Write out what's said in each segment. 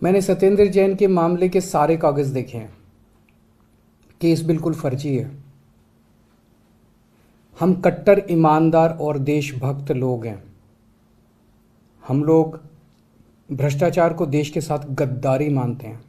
मैंने सत्येंद्र जैन के मामले के सारे कागज देखे हैं। केस बिल्कुल फर्जी है। हम कट्टर ईमानदार और देशभक्त लोग हैं। हम लोग भ्रष्टाचार को देश के साथ गद्दारी मानते हैं।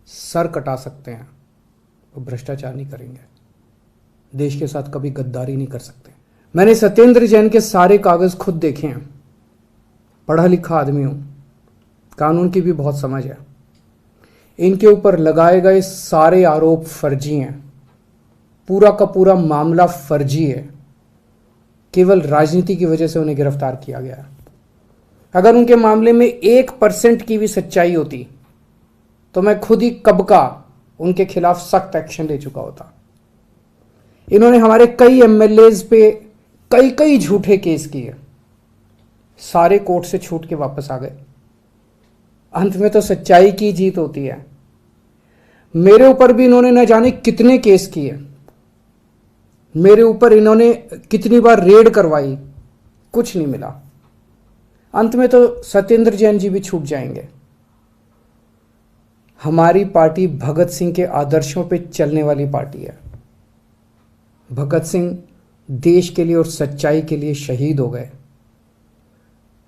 सर कटा सकते हैं, वो भ्रष्टाचार नहीं करेंगे। देश के साथ कभी गद्दारी नहीं कर सकते। मैंने सत्येंद्र जैन के सारे कागज खुद देखे हैं। पढ़ा लिखा आदमी हूं, कानून की भी बहुत समझ है। इनके ऊपर लगाए गए सारे आरोप फर्जी हैं। पूरा का पूरा मामला फर्जी है। केवल राजनीति की वजह से उन्हें गिरफ्तार किया गया है। अगर उनके मामले में 1% की भी सच्चाई होती तो मैं खुद ही कब का उनके खिलाफ सख्त एक्शन ले चुका होता। इन्होंने हमारे कई एमएलएज पे कई झूठे केस किए। सारे कोर्ट से छूट के वापस आ गए। अंत में तो सच्चाई की जीत होती है। मेरे ऊपर भी इन्होंने न जाने कितने केस किए। मेरे ऊपर इन्होंने कितनी बार रेड करवाई, कुछ नहीं मिला। अंत में तो सत्येंद्र जैन जी भी छूट जाएंगे। हमारी पार्टी भगत सिंह के आदर्शों पे चलने वाली पार्टी है। भगत सिंह देश के लिए और सच्चाई के लिए शहीद हो गए।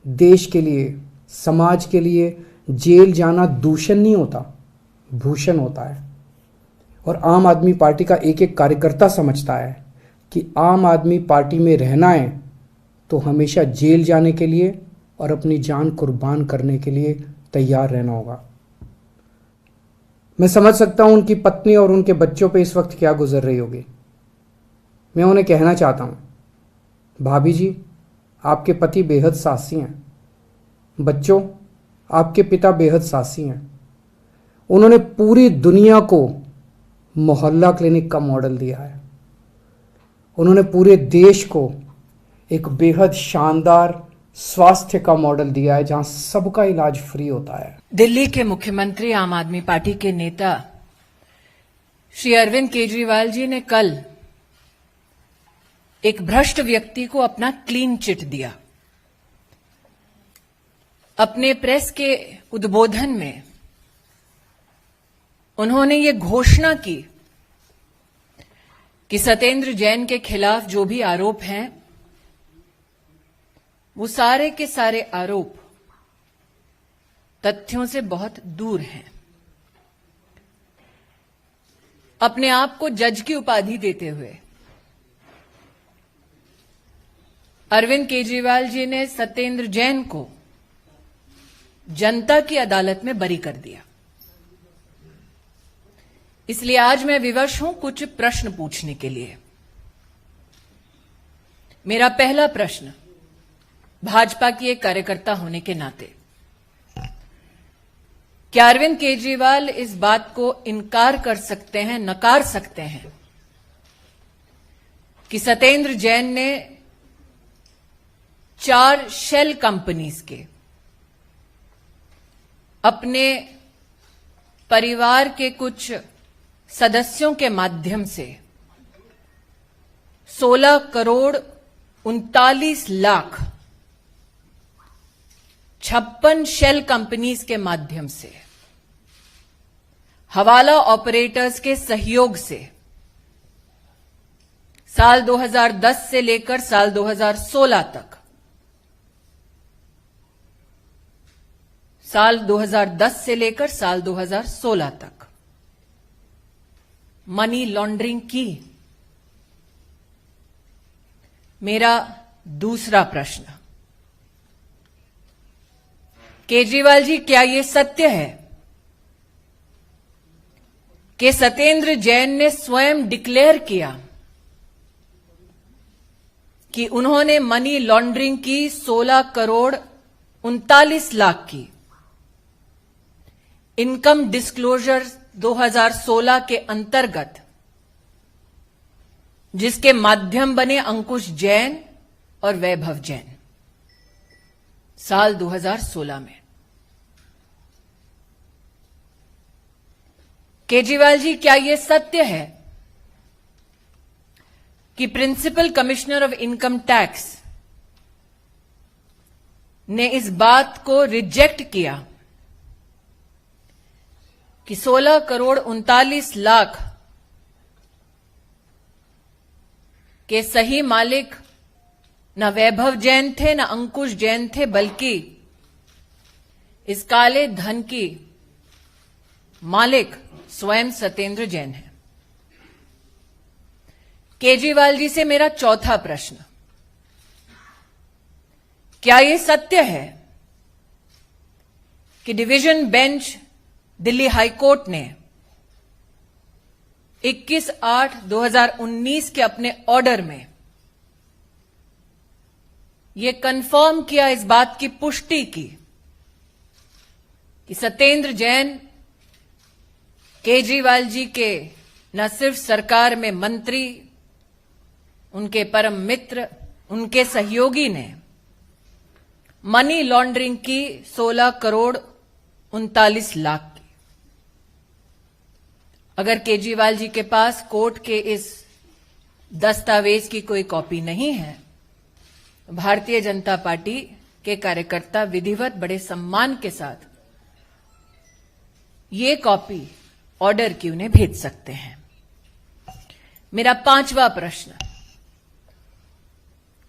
देश के लिए, समाज के लिए जेल जाना दूषण नहीं होता, भूषण होता है। और आम आदमी पार्टी का एक एक कार्यकर्ता समझता है कि आम आदमी पार्टी में रहना है तो हमेशा जेल जाने के लिए और अपनी जान कुर्बान करने के लिए तैयार रहना होगा। मैं समझ सकता हूं उनकी पत्नी और उनके बच्चों पे इस वक्त क्या गुजर रही होगी। मैं उन्हें कहना चाहता हूं, भाभी जी, आपके पति बेहद साहसी हैं। बच्चों, आपके पिता बेहद साहसी हैं। उन्होंने पूरी दुनिया को मोहल्ला क्लिनिक का मॉडल दिया है। उन्होंने पूरे देश को एक बेहद शानदार स्वास्थ्य का मॉडल दिया है जहां सबका इलाज फ्री होता है। दिल्ली के मुख्यमंत्री, आम आदमी पार्टी के नेता श्री अरविंद केजरीवाल जी ने कल एक भ्रष्ट व्यक्ति को अपना क्लीन चिट दिया। अपने प्रेस के उद्बोधन में उन्होंने ये घोषणा की कि सत्येंद्र जैन के खिलाफ जो भी आरोप हैं वो सारे के सारे आरोप तथ्यों से बहुत दूर हैं। अपने आप को जज की उपाधि देते हुए अरविंद केजरीवाल जी ने सत्येंद्र जैन को जनता की अदालत में बरी कर दिया। इसलिए आज मैं विवश हूं कुछ प्रश्न पूछने के लिए। मेरा पहला प्रश्न भाजपा की एक कार्यकर्ता होने के नाते, क्या अरविंद केजरीवाल इस बात को इनकार कर सकते हैं, नकार सकते हैं कि सत्येंद्र जैन ने 4 शेल कंपनीज के अपने परिवार के कुछ सदस्यों के माध्यम से 16 करोड़ 39 लाख 56 शेल कंपनीज के माध्यम से हवाला ऑपरेटर्स के सहयोग से साल 2010 से लेकर साल 2016 तक, साल 2010 से लेकर साल 2016 तक मनी लॉन्ड्रिंग की? मेरा दूसरा प्रश्न, केजरीवाल जी, क्या यह सत्य है कि सत्येंद्र जैन ने स्वयं डिक्लेयर किया कि उन्होंने मनी लॉन्ड्रिंग की 16 करोड़ 39 लाख की इनकम डिस्क्लोजर 2016 के अंतर्गत, जिसके माध्यम बने अंकुश जैन और वैभव जैन साल 2016 में? केजरीवाल जी, क्या यह सत्य है कि principal commissioner of income tax ने इस बात को रिजेक्ट किया कि 16,39,00,000 के सही मालिक न वैभव जैन थे, न अंकुश जैन थे, बल्कि इस काले धन की मालिक स्वयं सत्येंद्र जैन है। केजरीवाल जी से मेरा चौथा प्रश्न, क्या यह सत्य है कि डिवीजन बेंच दिल्ली हाईकोर्ट ने 21/8/2019 के अपने ऑर्डर में यह कंफर्म किया, इस बात की पुष्टि की कि सत्येंद्र जैन केजरीवाल जी के न सिर्फ सरकार में मंत्री, उनके परम मित्र, उनके सहयोगी ने मनी लॉन्ड्रिंग की 16,39,00,000 की। अगर केजरीवाल जी के पास कोर्ट के इस दस्तावेज की कोई कॉपी नहीं है, भारतीय जनता पार्टी के कार्यकर्ता विधिवत बड़े सम्मान के साथ ये कॉपी ऑर्डर की उन्हें भेज सकते हैं। मेरा पांचवा प्रश्न,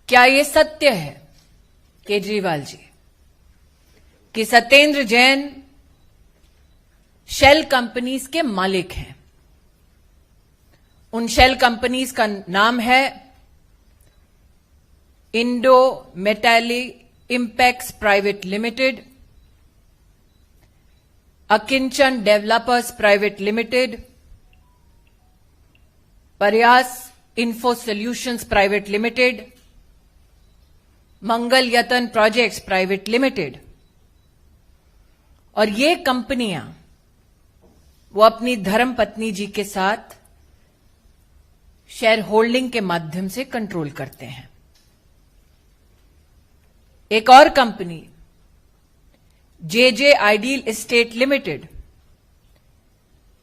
क्या यह सत्य है केजरीवाल जी कि सत्येंद्र जैन शेल कंपनीज के मालिक हैं? उन शेल कंपनीज का नाम है Indo Metali Impex private limited, Akinchan developers private limited, Prayas info solutions private limited, Mangal Yatan projects private limited. और ये कंपनियां वो अपनी धर्मपत्नी जी के साथ शेयर होल्डिंग के माध्यम से कंट्रोल करते हैं। एक और कंपनी जे आइडियल एस्टेट लिमिटेड,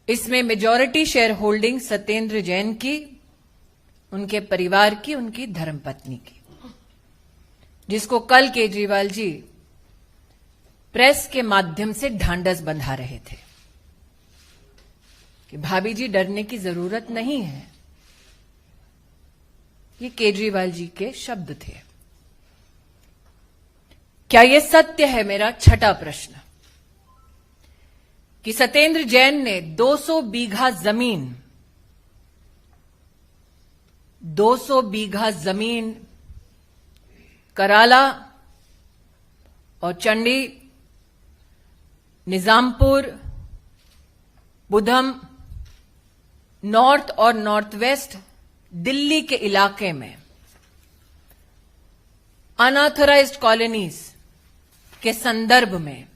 इसमें majority share holding Satyendra Jain की, उनके परिवार की, उनकी धर्मपत्नी की, जिसको कल केजरीवाल जी प्रेस के माध्यम से ढांढस बंधा रहे थे कि भाभी जी डरने की जरूरत नहीं है। ये केजरीवाल जी के शब्द थे। क्या यह सत्य है, मेरा छठा प्रश्न, कि सत्येंद्र जैन ने 200 बीघा जमीन कराला और चंडी, निजामपुर, बुधम, नॉर्थ और नॉर्थ वेस्ट दिल्ली के इलाके में अनऑथराइज्ड कॉलोनीज के संदर्भ में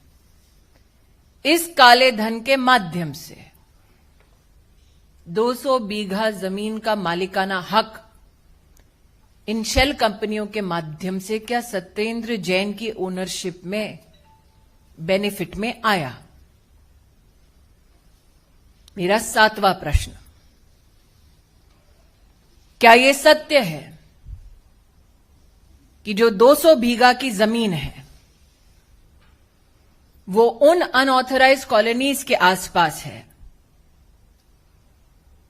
इस काले धन के माध्यम से 200 बीघा जमीन का मालिकाना हक इन शेल कंपनियों के माध्यम से क्या सत्येंद्र जैन की ओनरशिप में, बेनिफिट में आया? मेरा सातवां प्रश्न, क्या यह सत्य है कि जो 200 बीघा की जमीन है वो उन अनऑथराइज्ड कॉलोनीज के आसपास है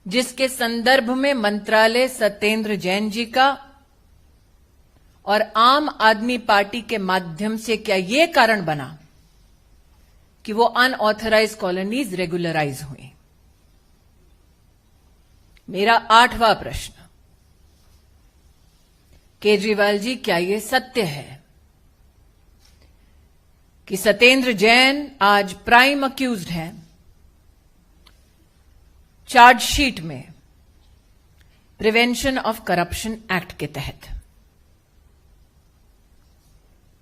जिसके संदर्भ में मंत्रालय सत्येंद्र जैन जी का और आम आदमी पार्टी के माध्यम से क्या यह कारण बना कि वो अनऑथराइज्ड कॉलोनीज रेगुलराइज हुई? मेरा आठवां प्रश्न, केजरीवाल जी क्या यह सत्य है कि सत्येंद्र जैन आज प्राइम अक्यूज्ड हैं चार्जशीट में प्रिवेंशन ऑफ करप्शन एक्ट के तहत?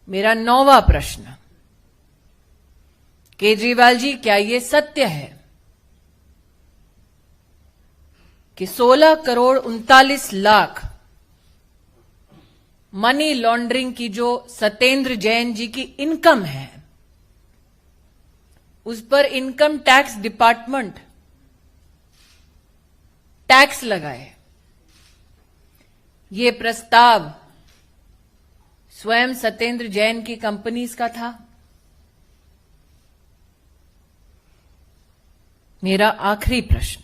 मेरा नौवां प्रश्न, केजरीवाल जी क्या यह सत्य है कि 16,39,00,000 मनी लॉन्ड्रिंग की जो सत्येंद्र जैन जी की इनकम है, उस पर इनकम टैक्स डिपार्टमेंट टैक्स लगाए? ये प्रस्ताव स्वयं सत्येंद्र जैन की कंपनीज का था। मेरा आखिरी प्रश्न,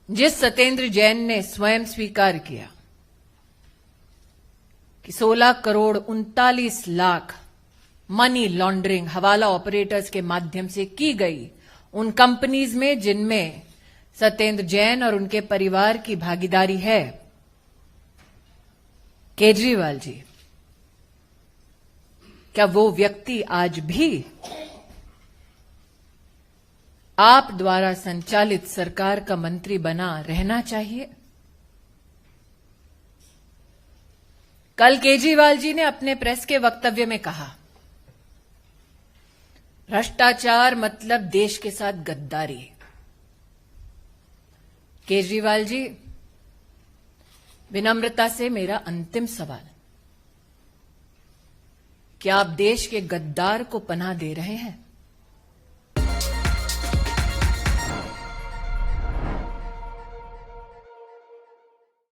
जिस सत्येंद्र जैन ने स्वयं स्वीकार किया कि 16 करोड़ 39 लाख मनी लॉन्ड्रिंग हवाला ऑपरेटर्स के माध्यम से की गई उन कंपनीज में जिनमें सत्येंद्र जैन और उनके परिवार की भागीदारी है, केजरीवाल जी, क्या वो व्यक्ति आज भी आप द्वारा संचालित सरकार का मंत्री बना रहना चाहिए? कल केजरीवाल जी ने अपने प्रेस के वक्तव्य में कहा, भ्रष्टाचार मतलब देश के साथ गद्दारी। केजरीवाल जी, विनम्रता से मेरा अंतिम सवाल, क्या आप देश के गद्दार को पनाह दे रहे हैं?